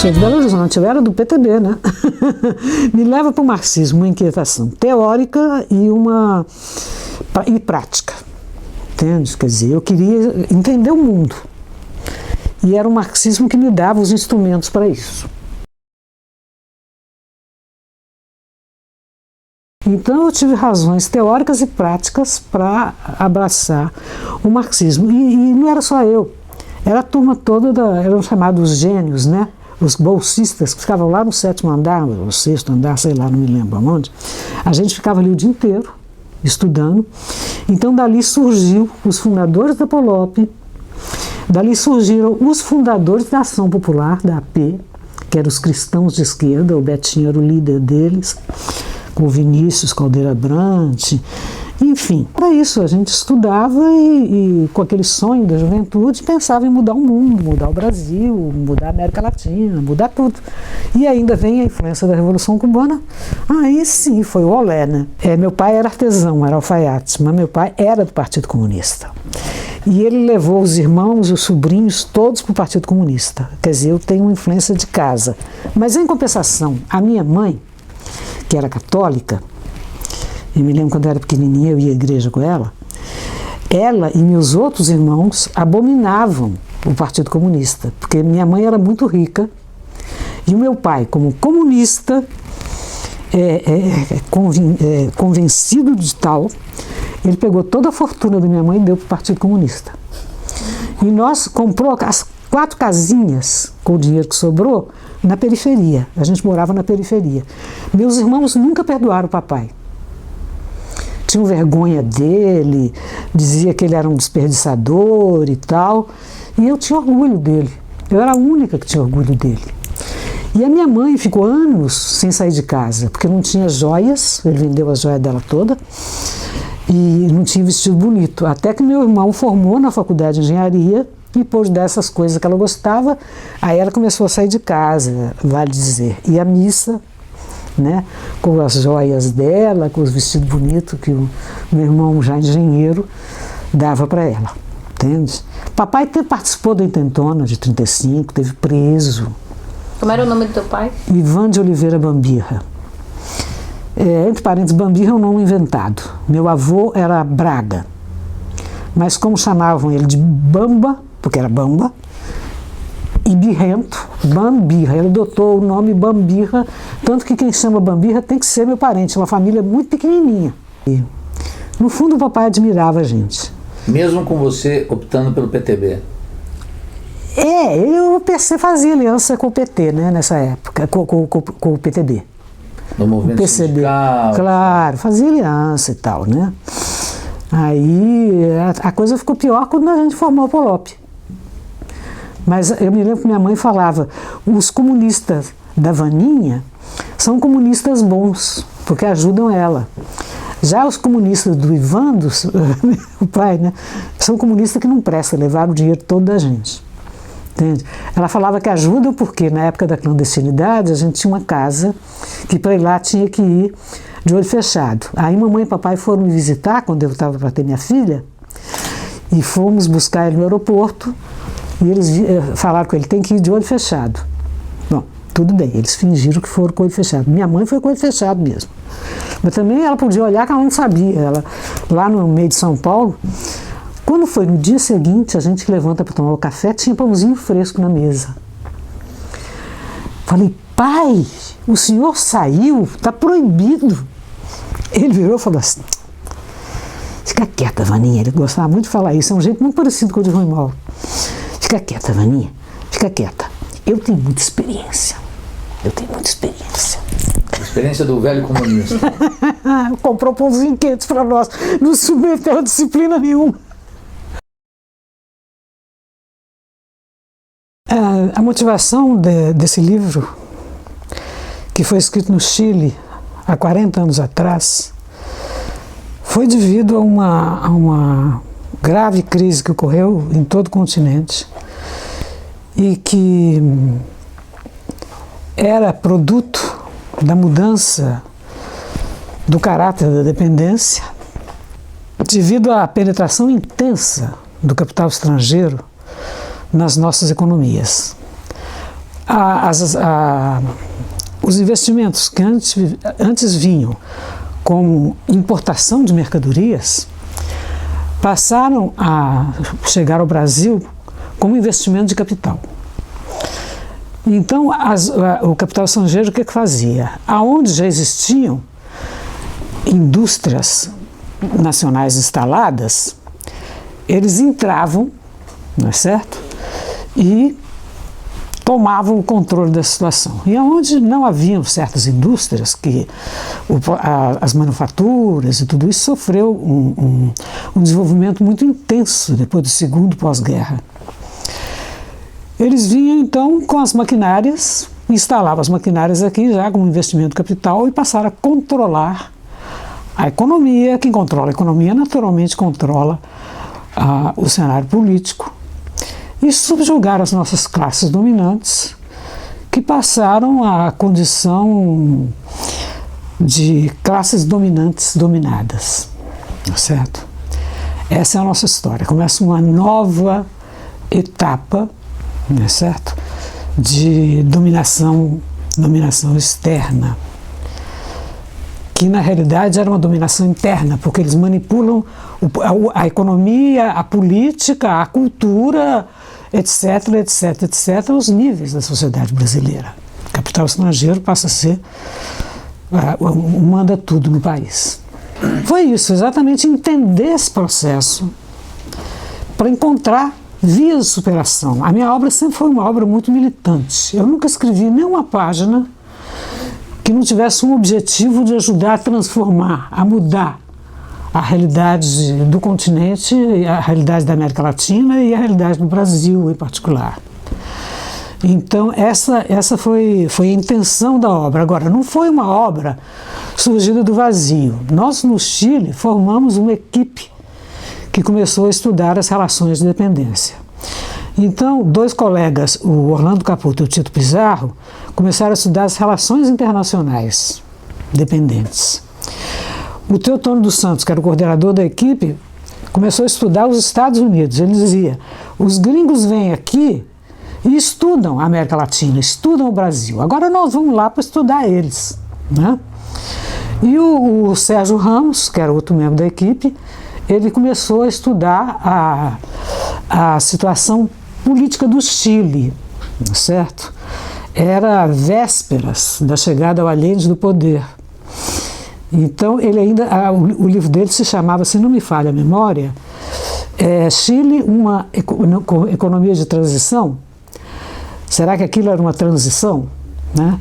sou de Belo Horizonte, eu era do PTB, né? Me leva para o marxismo, uma inquietação teórica e prática, entende? Quer dizer, eu queria entender o mundo, e era o marxismo que me dava os instrumentos para isso. Então eu tive razões teóricas e práticas para abraçar o marxismo, e não era só eu, era a turma toda, eram chamados gênios, né? Os bolsistas que ficavam lá no 7º andar, o 6º andar, sei lá, não me lembro onde. A gente ficava ali o dia inteiro estudando. Então dali surgiu os fundadores da Polop, dali surgiram os fundadores da Ação Popular, da AP, que eram os cristãos de esquerda, o Betinho era o líder deles, com o Vinícius Caldeira Brant, enfim. Para isso a gente estudava e com aquele sonho da juventude pensava em mudar o mundo, mudar o Brasil, mudar a América Latina, mudar tudo. E ainda vem a influência da Revolução Cubana, aí sim foi o olé, né? Meu pai era artesão, era alfaiate, mas meu pai era do Partido Comunista. E ele levou os irmãos e os sobrinhos todos para o Partido Comunista. Quer dizer, eu tenho uma influência de casa. Mas em compensação, a minha mãe, que era católica, eu me lembro quando eu era pequenininha, eu ia à igreja com ela e meus outros irmãos abominavam o Partido Comunista, porque minha mãe era muito rica e o meu pai, como comunista, convencido de tal, ele pegou toda a fortuna da minha mãe e deu para o Partido Comunista. E nós comprou as 4 casinhas com o dinheiro que sobrou na periferia, a gente morava na periferia. Meus irmãos nunca perdoaram o papai. Tinham vergonha dele, dizia que ele era um desperdiçador e tal, e eu tinha orgulho dele, eu era a única que tinha orgulho dele. E a minha mãe ficou anos sem sair de casa, porque não tinha joias, ele vendeu a joia dela toda, e não tinha vestido bonito, até que meu irmão formou na faculdade de engenharia, e pôs dessas coisas que ela gostava, aí ela começou a sair de casa, vale dizer, e a missa, né, com as joias dela, com os vestidos bonitos que o meu irmão, já engenheiro, dava para ela, entende? Papai participou da intentona de 35, teve preso. Como era o nome do teu pai? Ivan de Oliveira Bambirra. Entre parênteses, Bambirra é um nome inventado. Meu avô era Braga, mas como chamavam ele de Bamba, porque era Bamba, e birrento, Bambirra. Ele adotou o nome Bambirra, tanto que quem chama Bambirra tem que ser meu parente, uma família muito pequenininha. E, no fundo, o papai admirava a gente. Mesmo com você optando pelo PTB? O PC fazia aliança com o PT, né, nessa época, com o PTB. No movimento PCB, sindical? Claro, fazia aliança e tal, né. Aí a coisa ficou pior quando a gente formou a Polop. Mas eu me lembro que minha mãe falava, os comunistas da Vaninha são comunistas bons, porque ajudam ela. Já os comunistas do Ivan, o pai, né, são comunistas que não prestam, levaram o dinheiro todo da gente. Entende? Ela falava que ajudam porque na época da clandestinidade a gente tinha uma casa que para ir lá tinha que ir de olho fechado. Aí mamãe e papai foram me visitar quando eu estava para ter minha filha e fomos buscar ele no aeroporto. E eles falaram com ele, tem que ir de olho fechado. Bom, tudo bem, eles fingiram que foram com olho fechado. Minha mãe foi com olho fechado mesmo. Mas também ela podia olhar que ela não sabia. Ela, lá no meio de São Paulo, quando foi no dia seguinte, a gente levanta para tomar o café, tinha pãozinho fresco na mesa. Falei, pai, o senhor saiu, está proibido. Ele virou e falou assim, fica quieta, Vaninha. Ele gostava muito de falar isso, é um jeito muito parecido com o de Rui Mauro. Fica quieta, Vaninha, fica quieta. Eu tenho muita experiência. Experiência do velho comunista. Comprou pãozinho quente para nós, não submeteu a disciplina nenhuma. A motivação desse livro, que foi escrito no Chile há 40 anos atrás, foi devido a uma grave crise que ocorreu em todo o continente e que era produto da mudança do caráter da dependência devido à penetração intensa do capital estrangeiro nas nossas economias. os investimentos que antes vinham como importação de mercadorias passaram a chegar ao Brasil como investimento de capital. Então, o capital estrangeiro o que fazia? Aonde já existiam indústrias nacionais instaladas, eles entravam, não é certo? E tomavam o controle da situação. E onde não haviam certas indústrias, que as manufaturas e tudo isso sofreu um desenvolvimento muito intenso depois do segundo pós-guerra. Eles vinham então com as maquinárias, instalavam as maquinárias aqui já como investimento de capital e passaram a controlar a economia. Quem controla a economia naturalmente controla o cenário político. E subjugaram as nossas classes dominantes, que passaram à condição de classes dominantes dominadas, certo? Essa é a nossa história. Começa uma nova etapa, não é certo? De dominação externa, que na realidade era uma dominação interna, porque eles manipulam a economia, a política, a cultura, etc, etc, etc, os níveis da sociedade brasileira. O capital estrangeiro passa a ser manda tudo no país. Foi isso, exatamente entender esse processo para encontrar vias de superação. A minha obra sempre foi uma obra muito militante. Eu nunca escrevi nenhuma página que não tivesse um objetivo de ajudar a transformar, a mudar a realidade do continente, a realidade da América Latina e a realidade do Brasil em particular. Então essa foi a intenção da obra. Agora, não foi uma obra surgida do vazio. Nós no Chile formamos uma equipe que começou a estudar as relações de dependência. Então, dois colegas, o Orlando Caputo e o Tito Pizarro, começaram a estudar as relações internacionais dependentes. O Teotônio dos Santos, que era o coordenador da equipe, começou a estudar os Estados Unidos. Ele dizia, os gringos vêm aqui e estudam a América Latina, estudam o Brasil. Agora nós vamos lá para estudar eles, né? E o Sérgio Ramos, que era outro membro da equipe, ele começou a estudar a situação política do Chile, certo? Era vésperas da chegada ao Allende do poder. Então, ele ainda, o livro dele se chamava, se não me falha a memória, Chile, uma economia de transição. Será que aquilo era uma transição? Né?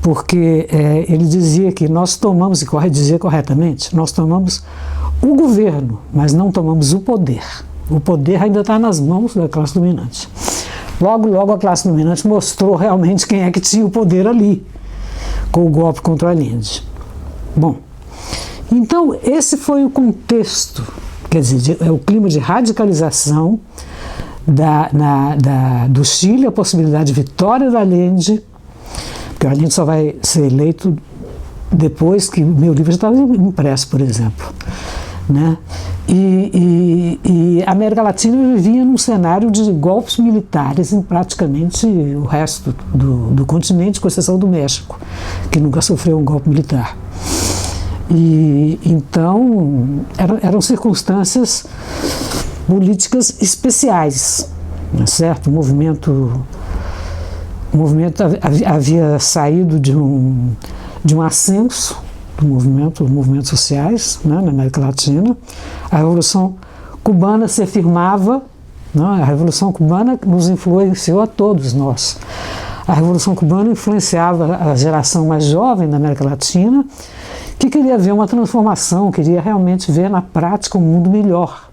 Porque ele dizia que nós tomamos, e dizia corretamente, nós tomamos o governo, mas não tomamos o poder. O poder ainda está nas mãos da classe dominante. Logo a classe dominante mostrou realmente quem é que tinha o poder ali, com o golpe contra o Allende. Bom, então esse foi o contexto, quer dizer, é o clima de radicalização do Chile, a possibilidade de vitória do Allende, porque o Allende só vai ser eleito depois que o meu livro já estava impresso, por exemplo. Né? E a América Latina vivia num cenário de golpes militares em praticamente o resto do continente, com exceção do México, que nunca sofreu um golpe militar. E então eram circunstâncias políticas especiais, não é certo? O movimento havia saído de um ascenso do movimentos sociais, né, na América Latina. A Revolução Cubana se afirmava, né, a Revolução Cubana nos influenciou a todos nós. A Revolução Cubana influenciava a geração mais jovem da América Latina, que queria ver uma transformação, queria realmente ver na prática um mundo melhor,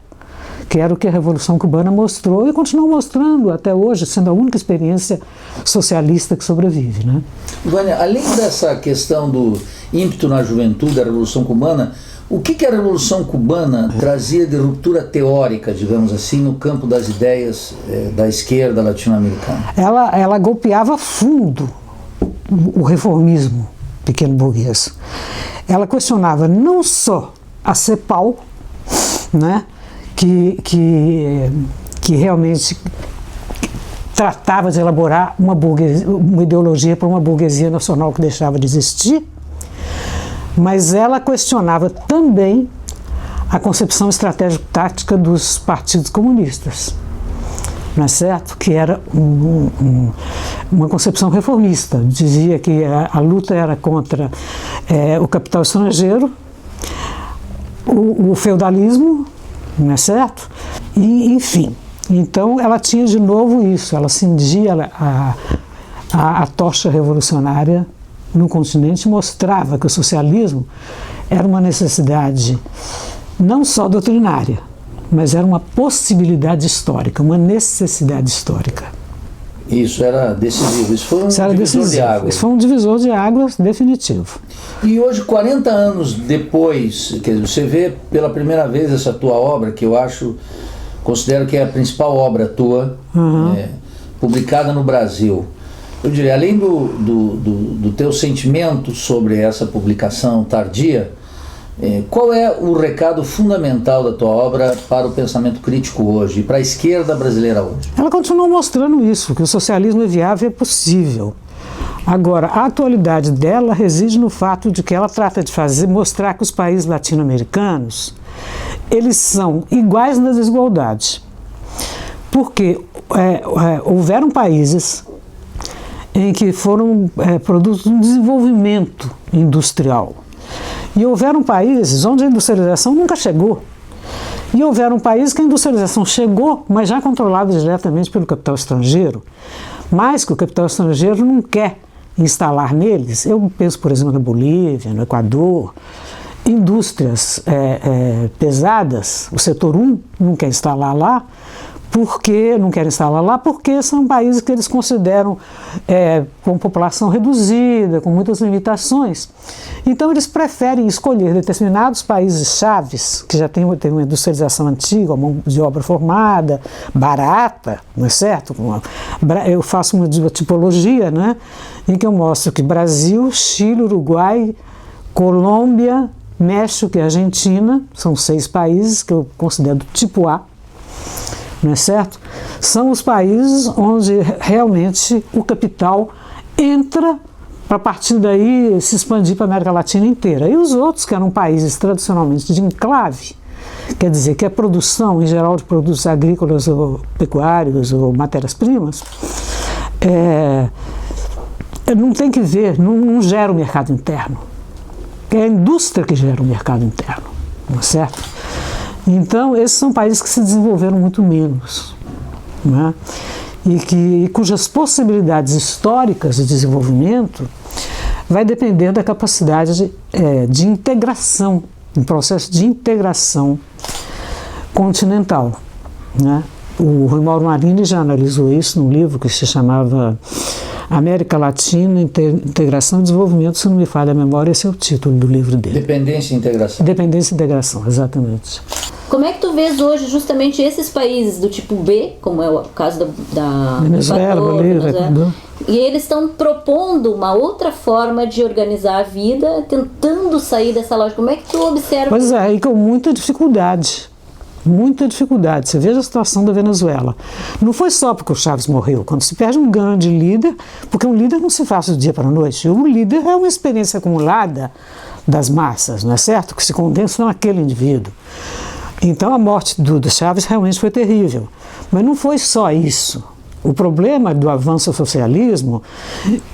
que era o que a Revolução Cubana mostrou e continua mostrando até hoje, sendo a única experiência socialista que sobrevive. Né? Vânia, além dessa questão do ímpeto na juventude da Revolução Cubana, o que a Revolução Cubana trazia de ruptura teórica, digamos assim, no campo das ideias da esquerda latino-americana? Ela golpeava fundo o reformismo pequeno burguês. Ela questionava não só a CEPAL, né, que realmente tratava de elaborar uma ideologia para uma burguesia nacional que deixava de existir, mas ela questionava também a concepção estratégico-tática dos partidos comunistas, não é certo? Que era uma concepção reformista. Dizia que a luta era contra o capital estrangeiro, o feudalismo, não é certo? E, enfim, então ela tinha de novo isso, ela cingia a tocha revolucionária no continente, mostrava que o socialismo era uma necessidade não só doutrinária, mas era uma possibilidade histórica, uma necessidade histórica. Isso era decisivo, isso foi um divisor de águas. Isso foi um divisor de águas definitivo. E hoje, 40 anos depois, quer dizer, você vê pela primeira vez essa tua obra, que eu considero que é a principal obra tua, publicada no Brasil. Eu diria, além do teu sentimento sobre essa publicação tardia, qual é o recado fundamental da tua obra para o pensamento crítico hoje, e para a esquerda brasileira hoje? Ela continua mostrando isso, que o socialismo é viável e é possível. Agora, a atualidade dela reside no fato de que ela trata de mostrar que os países latino-americanos, eles são iguais na desigualdade. Porque houveram países em que foram produtos de um desenvolvimento industrial. E houveram países onde a industrialização nunca chegou. E houveram países que a industrialização chegou, mas já controlada diretamente pelo capital estrangeiro, mas que o capital estrangeiro não quer instalar neles. Eu penso, por exemplo, na Bolívia, no Equador, indústrias pesadas, o setor 1 não quer instalar lá, porque são países que eles consideram com população reduzida, com muitas limitações. Então eles preferem escolher determinados países chaves, que já têm uma industrialização antiga, uma mão de obra formada, barata, não é certo? Eu faço uma tipologia, né, em que eu mostro que Brasil, Chile, Uruguai, Colômbia, México e Argentina, são 6 países que eu considero do tipo A, não é certo? São os países onde realmente o capital entra para a partir daí se expandir para a América Latina inteira. E os outros, que eram países tradicionalmente de enclave, quer dizer que a produção, em geral, de produtos agrícolas ou pecuários ou matérias-primas, não tem que ver, não gera o mercado interno. É a indústria que gera o mercado interno, não é certo? Então, esses são países que se desenvolveram muito menos, né? E cujas possibilidades históricas de desenvolvimento vai depender da capacidade de integração, um processo de integração continental, né? O Rui Mauro Marini já analisou isso num livro que se chamava América Latina, Integração e Desenvolvimento, se não me falha a memória, esse é o título do livro dele. Dependência e Integração. Dependência e Integração, exatamente. Como é que tu vês hoje justamente esses países do tipo B, como é o caso da Venezuela, Bolívia, Equador, e eles estão propondo uma outra forma de organizar a vida, tentando sair dessa lógica. Como é que tu observa? Pois é, e com muita dificuldade. Muita dificuldade. Você veja a situação da Venezuela. Não foi só porque o Chávez morreu. Quando se perde um grande líder, porque um líder não se faz do dia para a noite. Um líder é uma experiência acumulada das massas, não é certo? Que se condensa naquele indivíduo. Então a morte do Chávez realmente foi terrível. Mas não foi só isso. O problema do avanço do socialismo,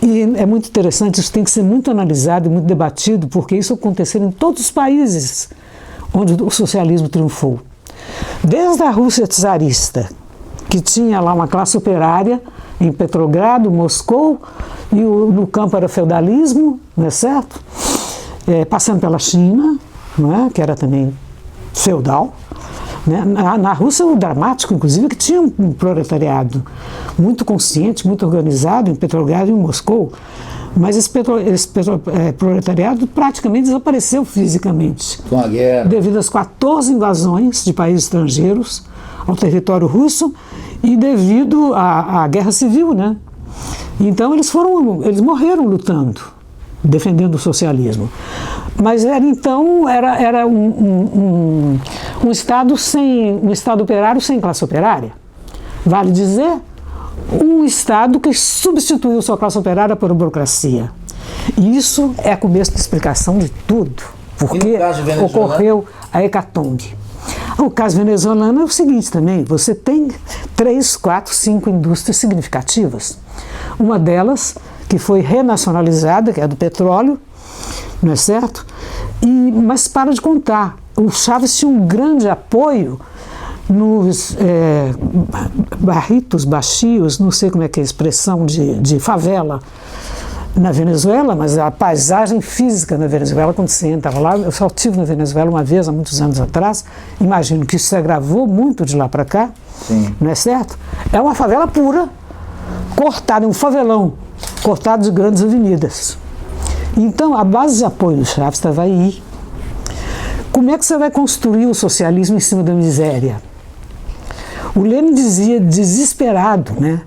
e é muito interessante, isso tem que ser muito analisado e muito debatido, porque isso aconteceu em todos os países onde o socialismo triunfou. Desde a Rússia czarista, que tinha lá uma classe operária em Petrogrado, Moscou, e no campo era feudalismo, não é certo? Passando pela China, não é? Que era também feudal. Né? Na Rússia, o dramático, inclusive, que tinha um proletariado muito consciente, muito organizado em Petrogrado e em Moscou, mas esse proletariado praticamente desapareceu fisicamente. Com a guerra. Devido às 14 invasões de países estrangeiros ao território russo e devido à guerra civil, né? Então eles morreram lutando, defendendo o socialismo. Mas era um Estado operário sem classe operária. Vale dizer, um Estado que substituiu sua classe operária por burocracia. E isso é começo de explicação de tudo, porque ocorreu a hecatombe. O caso venezuelano é o seguinte também, você tem 3, 4, 5 indústrias significativas. Uma delas, que foi renacionalizada, que é a do petróleo, não é certo? Mas para de contar, o Chávez tinha um grande apoio nos barritos, baxios, não sei como é que é a expressão de favela na Venezuela, mas a paisagem física na Venezuela, quando você entra lá, eu só estive na Venezuela uma vez, há muitos anos atrás, imagino que isso se agravou muito de lá para cá, sim, não é certo? É uma favela pura, cortada, um favelão, cortado de grandes avenidas. Então, a base de apoio do Chávez estava aí. Como é que você vai construir o socialismo em cima da miséria? O Lenin dizia, desesperado, né?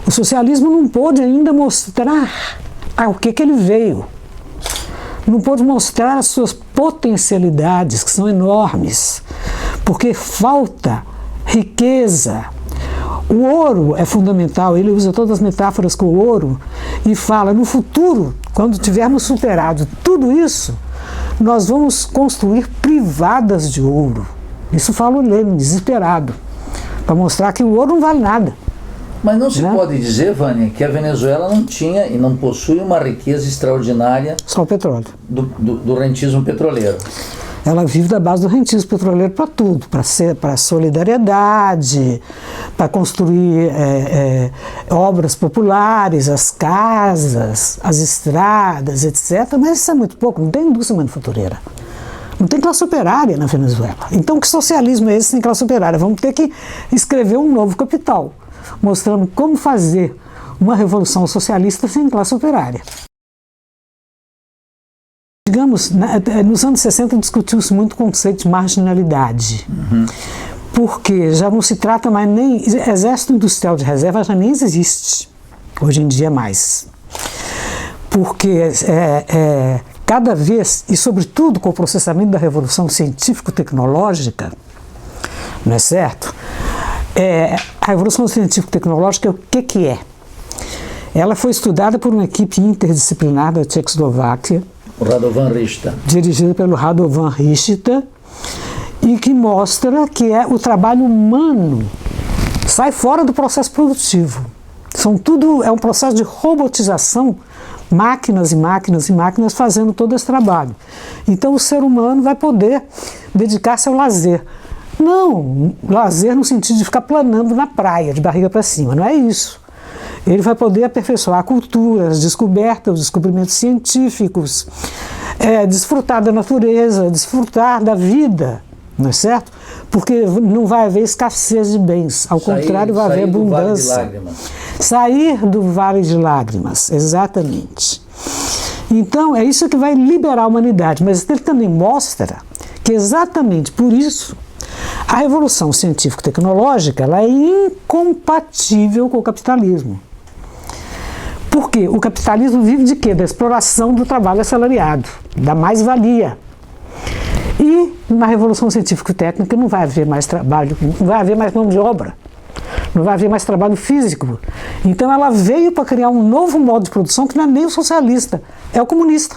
O socialismo não pôde ainda mostrar o que ele veio. Não pôde mostrar as suas potencialidades, que são enormes, porque falta riqueza. O ouro é fundamental, ele usa todas as metáforas com o ouro e fala, no futuro, quando tivermos superado tudo isso, nós vamos construir privadas de ouro. Isso fala o Lenin, desesperado, para mostrar que o ouro não vale nada. Mas não se pode dizer, Vânia, que a Venezuela não tinha e não possui uma riqueza extraordinária só o petróleo. Do rentismo petroleiro. Ela vive da base do rentismo petroleiro para tudo, para solidariedade, para construir obras populares, as casas, as estradas, etc. Mas isso é muito pouco, não tem indústria manufatureira. Não tem classe operária na Venezuela. Então, que socialismo é esse sem classe operária? Vamos ter que escrever um novo Capital, mostrando como fazer uma revolução socialista sem classe operária. Digamos, nos anos 60 discutiu-se muito o conceito de marginalidade, porque já não se trata mais nem... Exército Industrial de Reserva já nem existe, hoje em dia mais. Porque cada vez, e sobretudo com o processamento da revolução científico-tecnológica, não é certo? A revolução científico-tecnológica, o que é? Ela foi estudada por uma equipe interdisciplinar da Tchecoslováquia, o Radovan Richta, dirigida pelo Radovan Richta, e que mostra que o trabalho humano sai fora do processo produtivo. É um processo de robotização, máquinas e máquinas e máquinas fazendo todo esse trabalho. Então o ser humano vai poder dedicar-se ao lazer. Não, lazer no sentido de ficar planando na praia, de barriga para cima, não é isso. Ele vai poder aperfeiçoar a cultura, as descobertas, os descobrimentos científicos, desfrutar da natureza, desfrutar da vida, não é certo? Porque não vai haver escassez de bens, ao contrário, vai haver abundância. Sair do vale de lágrimas, exatamente. Então, é isso que vai liberar a humanidade, mas ele também mostra que exatamente por isso a revolução científico-tecnológica ela é incompatível com o capitalismo. Por quê? O capitalismo vive de quê? Da exploração do trabalho assalariado, da mais-valia. E na revolução científico-técnica não vai haver mais trabalho, não vai haver mais mão de obra, não vai haver mais trabalho físico. Então ela veio para criar um novo modo de produção que não é nem o socialista, é o comunista.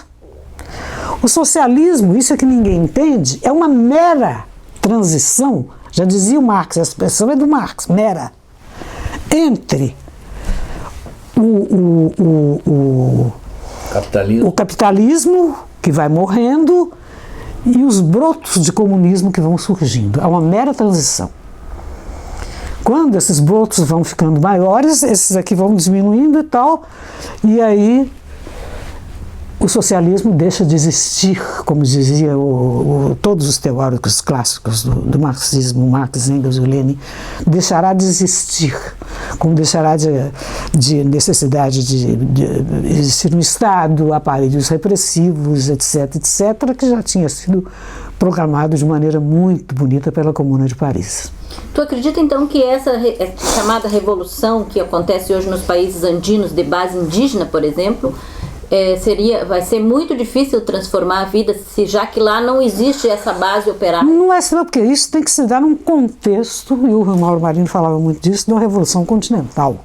O socialismo, isso é que ninguém entende, é uma mera transição, já dizia o Marx, a expressão é do Marx, mera, entre o capitalismo que vai morrendo e os brotos de comunismo que vão surgindo. É uma mera transição. Quando esses brotos vão ficando maiores, esses aqui vão diminuindo e tal, e aí o socialismo deixa de existir, como dizia todos os teóricos clássicos do marxismo, Marx, Engels e Lenin, deixará de existir, como deixará de necessidade de existir um Estado, aparelhos repressivos, etc., etc., que já tinha sido programado de maneira muito bonita pela Comuna de Paris. Tu acredita então que essa chamada revolução que acontece hoje nos países andinos de base indígena, por exemplo, vai ser muito difícil transformar a vida, já que lá não existe essa base operária? Não é só porque isso tem que se dar num contexto, e o Mauro Marinho falava muito disso, de uma revolução continental.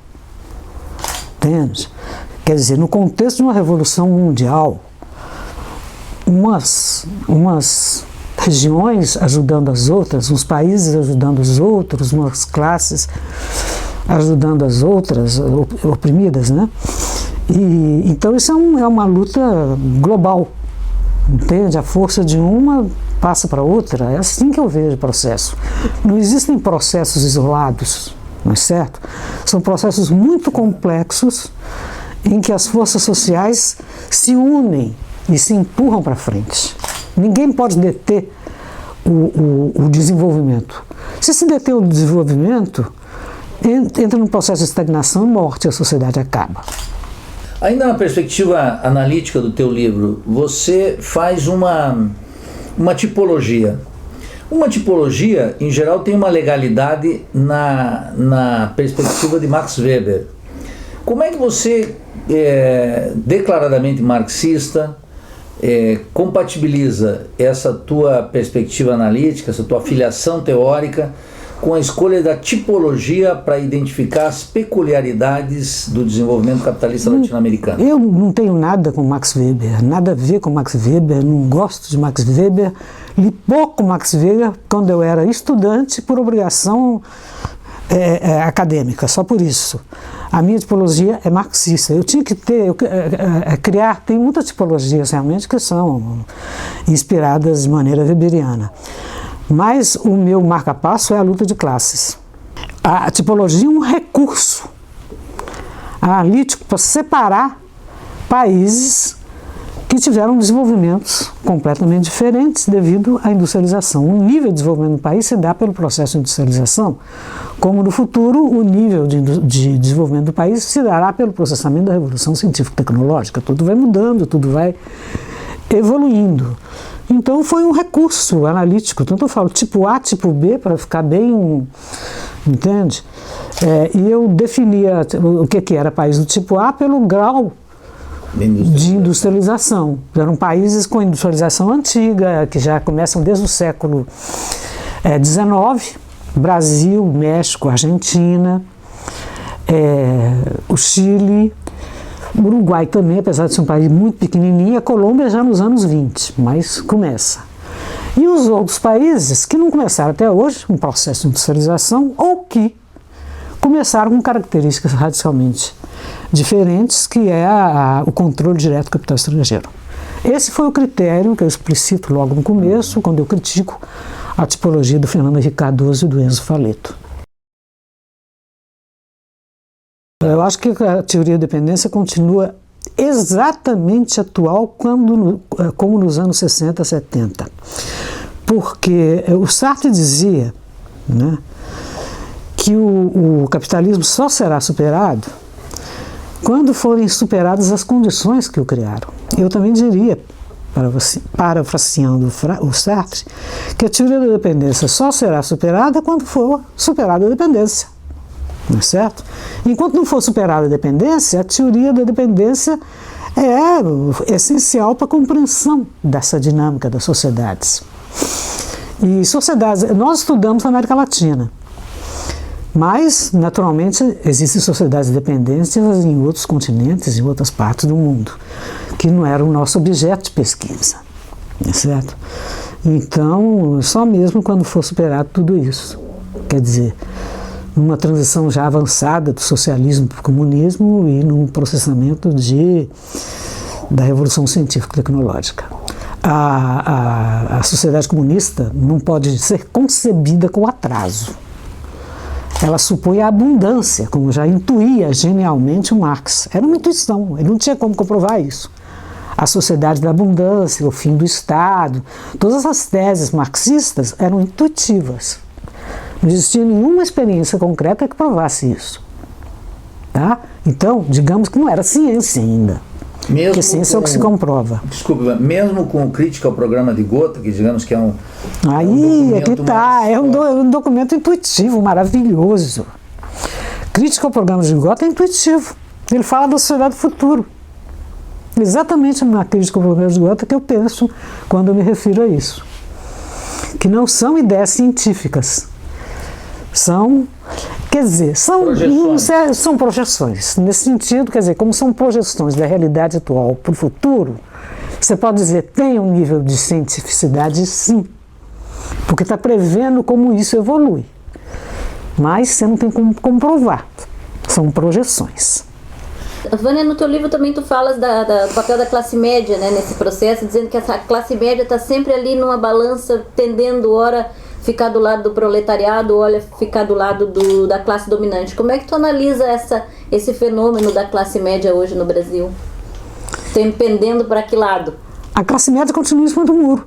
entende? Quer dizer, no contexto de uma revolução mundial, umas regiões ajudando as outras, uns países ajudando os outros, umas classes ajudando as outras oprimidas, né? E então isso é uma luta global, entende? A força de uma passa para outra. É assim que eu vejo o processo. Não existem processos isolados, não é certo? São processos muito complexos em que as forças sociais se unem e se empurram para frente. Ninguém pode deter o desenvolvimento. Se deter o desenvolvimento, entra num processo de estagnação e morte, a sociedade acaba. Ainda na perspectiva analítica do teu livro, você faz uma tipologia. Uma tipologia, em geral, tem uma legalidade na perspectiva de Max Weber. Como é que você, declaradamente marxista, compatibiliza essa tua perspectiva analítica, essa tua filiação teórica, com a escolha da tipologia para identificar as peculiaridades do desenvolvimento capitalista latino-americano? Eu não tenho nada com Max Weber, nada a ver com Max Weber, não gosto de Max Weber, li pouco Max Weber quando eu era estudante por obrigação acadêmica, só por isso. A minha tipologia é marxista. Eu tinha que criar, tem muitas tipologias realmente que são inspiradas de maneira weberiana. Mas o meu marca-passo é a luta de classes. A tipologia é um recurso analítico para separar países que tiveram desenvolvimentos completamente diferentes devido à industrialização. O nível de desenvolvimento do país se dá pelo processo de industrialização, como no futuro o nível de desenvolvimento do país se dará pelo processamento da revolução científico-tecnológica. Tudo vai mudando, tudo vai evoluindo. Então foi um recurso analítico. Tanto eu falo tipo A, tipo B, para ficar bem, entende? E eu definia o que era país do tipo A pelo grau de industrialização. Eram países com industrialização antiga, que já começam desde o século XIX, Brasil, México, Argentina, o Chile, o Uruguai também, apesar de ser um país muito pequenininho, a Colômbia já nos anos 20, mas começa. E os outros países que não começaram até hoje um processo de industrialização ou que começaram com características radicalmente diferentes, que é o controle direto do capital estrangeiro. Esse foi o critério que eu explicito logo no começo, quando eu critico a tipologia do Fernando Henrique Cardoso e do Enzo Faleto. Eu acho que a teoria da dependência continua exatamente atual como nos anos 60, 70. Porque o Sartre dizia, né, que o capitalismo só será superado quando forem superadas as condições que o criaram. Eu também diria, parafraseando o Sartre, que a teoria da dependência só será superada quando for superada a dependência. Não é certo? Enquanto não for superada a dependência, a teoria da dependência é essencial para a compreensão dessa dinâmica das sociedades. E sociedades, nós estudamos na América Latina, mas, naturalmente, existem sociedades dependentes em outros continentes, em outras partes do mundo, que não era o nosso objeto de pesquisa, não é certo? Então, só mesmo quando for superado tudo isso, quer dizer, numa transição já avançada do socialismo para o comunismo e num processamento da revolução científico-tecnológica. A sociedade comunista não pode ser concebida com atraso. Ela supõe a abundância, como já intuía genialmente o Marx. Era uma intuição, ele não tinha como comprovar isso. A sociedade da abundância, o fim do Estado, todas as teses marxistas eram intuitivas. Não existia nenhuma experiência concreta que provasse isso. Tá? Então, digamos que não era ciência ainda. Porque ciência é o que se comprova. Desculpa, mesmo com crítica ao programa de Gotha, que digamos que é um... Aí é que está, é um documento intuitivo, maravilhoso. Crítica ao programa de Gotha é intuitivo. Ele fala da sociedade do futuro. Exatamente na crítica ao programa de Gotha que eu penso quando eu me refiro a isso. Que não são ideias científicas. Quer dizer, são projeções. Nesse sentido, quer dizer, como são projeções da realidade atual para o futuro, você pode dizer, tem um nível de cientificidade, sim. Porque está prevendo como isso evolui. Mas você não tem como comprovar. São projeções. Vânia, no teu livro também tu falas do papel da classe média, né, nesse processo, dizendo que essa classe média está sempre ali numa balança, tendendo, ora, ficar do lado do proletariado, olha, ficar do lado da classe dominante. Como é que tu analisa esse fenômeno da classe média hoje no Brasil? Pendendo para que lado? A classe média continua em cima do muro.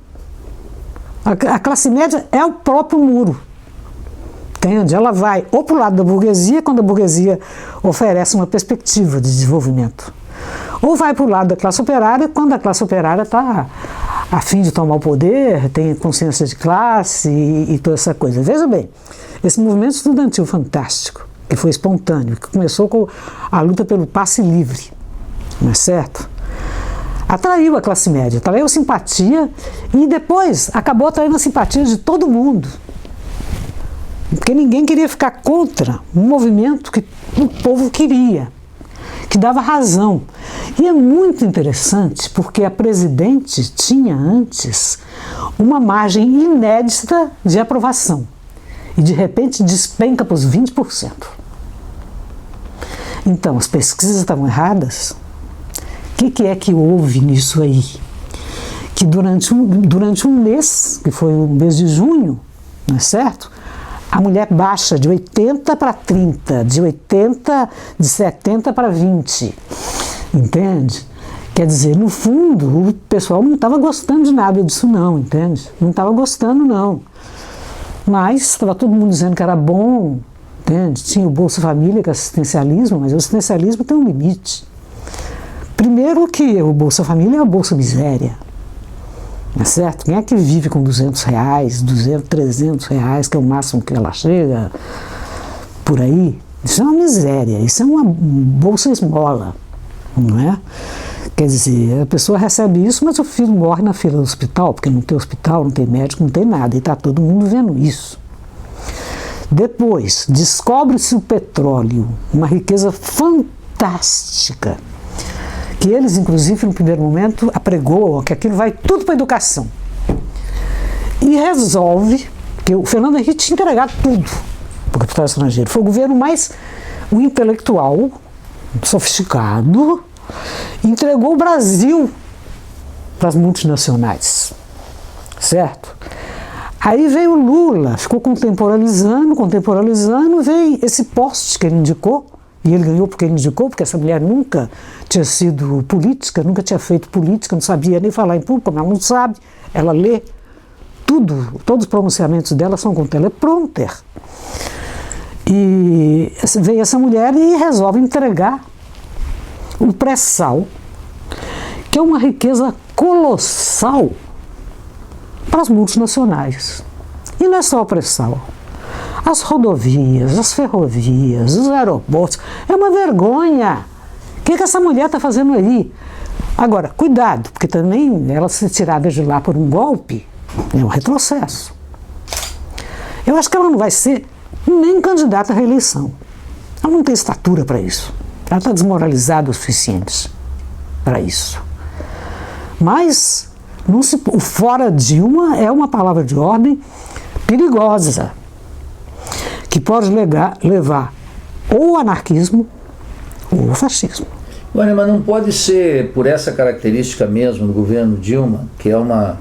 A classe média é o próprio muro. Entende? Ela vai ou para o lado da burguesia, quando a burguesia oferece uma perspectiva de desenvolvimento, ou vai para o lado da classe operária, quando a classe operária está a fim de tomar o poder, tem consciência de classe e toda essa coisa. Veja bem, esse movimento estudantil fantástico, que foi espontâneo, que começou com a luta pelo passe livre, não é certo? Atraiu a classe média, atraiu a simpatia e depois acabou atraindo a simpatia de todo mundo. Porque ninguém queria ficar contra um movimento que o povo queria, que dava razão. E é muito interessante porque a presidente tinha antes uma margem inédita de aprovação e de repente despenca para os 20%. Então, as pesquisas estavam erradas. O que é que houve nisso aí? Que durante um mês, que foi o mês de junho, não é certo? A mulher baixa de 80 para 30, de 70 para 20, entende? Quer dizer, no fundo, o pessoal não estava gostando de nada disso não, entende? Não estava gostando não. Mas estava todo mundo dizendo que era bom, entende? Tinha o Bolsa Família, que é assistencialismo, mas o assistencialismo tem um limite. Primeiro que o Bolsa Família é a Bolsa Miséria. Não é certo? Quem é que vive com R$200, 200, R$300, que é o máximo que ela chega, por aí? Isso é uma miséria, isso é uma bolsa esmola, não é? Quer dizer, a pessoa recebe isso, mas o filho morre na fila do hospital, porque não tem hospital, não tem médico, não tem nada, e está todo mundo vendo isso. Depois, descobre-se o petróleo, uma riqueza fantástica, que eles, inclusive, no primeiro momento, apregoam que aquilo vai tudo para a educação. E resolve, que o Fernando Henrique tinha entregado tudo para o capital estrangeiro. Foi o governo mais intelectual, sofisticado, entregou o Brasil para as multinacionais, certo? Aí veio o Lula, ficou contemporaneizando, veio esse poste que ele indicou, e ele ganhou porque ele indicou, porque essa mulher nunca tinha sido política, nunca tinha feito política, não sabia nem falar em público, como ela não sabe, ela lê tudo, todos os pronunciamentos dela são com teleprompter. E veio essa mulher e resolve entregar o pré-sal, que é uma riqueza colossal para as multinacionais. E não é só o pré-sal. As rodovias, as ferrovias, os aeroportos, é uma vergonha. O que essa mulher está fazendo aí? Agora, cuidado, porque também ela ser tirada de lá por um golpe é um retrocesso. Eu acho que ela não vai ser nem candidata à reeleição. Ela não tem estatura para isso. Ela está desmoralizada o suficiente para isso. Mas o fora Dilma é uma palavra de ordem perigosa, que pode levar ou ao anarquismo ou ao fascismo. Mas não pode ser, por essa característica mesmo do governo Dilma, que é uma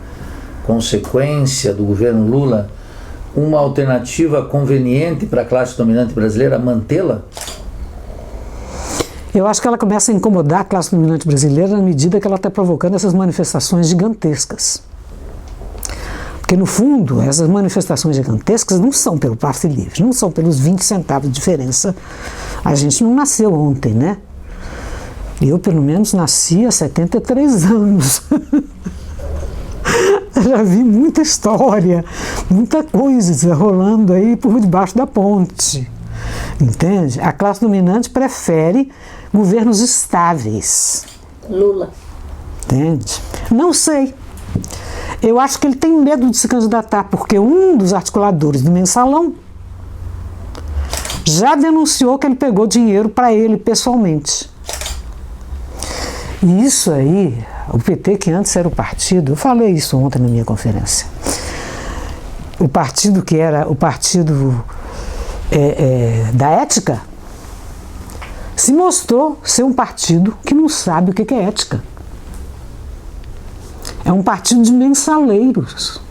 consequência do governo Lula, uma alternativa conveniente para a classe dominante brasileira mantê-la? Eu acho que ela começa a incomodar a classe dominante brasileira na medida que ela está provocando essas manifestações gigantescas. Porque, no fundo, essas manifestações gigantescas não são pelo passe livre, não são pelos 20 centavos de diferença. A gente não nasceu ontem, né? Eu, pelo menos, nasci há 73 anos. Já vi muita história, muita coisa rolando aí por debaixo da ponte. Entende? A classe dominante prefere governos estáveis. Lula. Entende? Não sei. Eu acho que ele tem medo de se candidatar, porque um dos articuladores do Mensalão já denunciou que ele pegou dinheiro para ele pessoalmente. E isso aí, o PT, que antes era o partido, eu falei isso ontem na minha conferência, o partido que era o partido da ética, se mostrou ser um partido que não sabe o que é ética. É um partido de mensaleiros,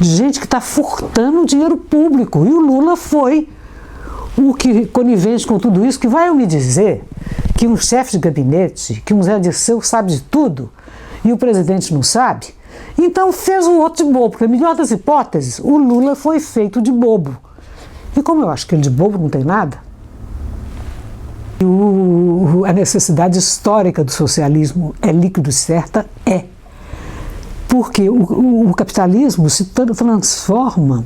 de gente que está furtando dinheiro público. E o Lula foi o que conivente com tudo isso, que vai me dizer que um chefe de gabinete, que um Zé Dirceu sabe de tudo e o presidente não sabe? Então fez o outro de bobo, porque na melhor das hipóteses, o Lula foi feito de bobo. E como eu acho que ele de bobo não tem nada, a necessidade histórica do socialismo é líquido e certa, porque o capitalismo se transforma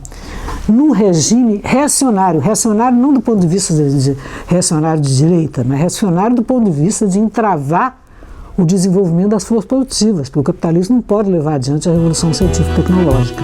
num regime reacionário. Reacionário não do ponto de vista de reacionário de direita, mas reacionário do ponto de vista de entravar o desenvolvimento das forças produtivas, porque o capitalismo não pode levar adiante a revolução científico-tecnológica.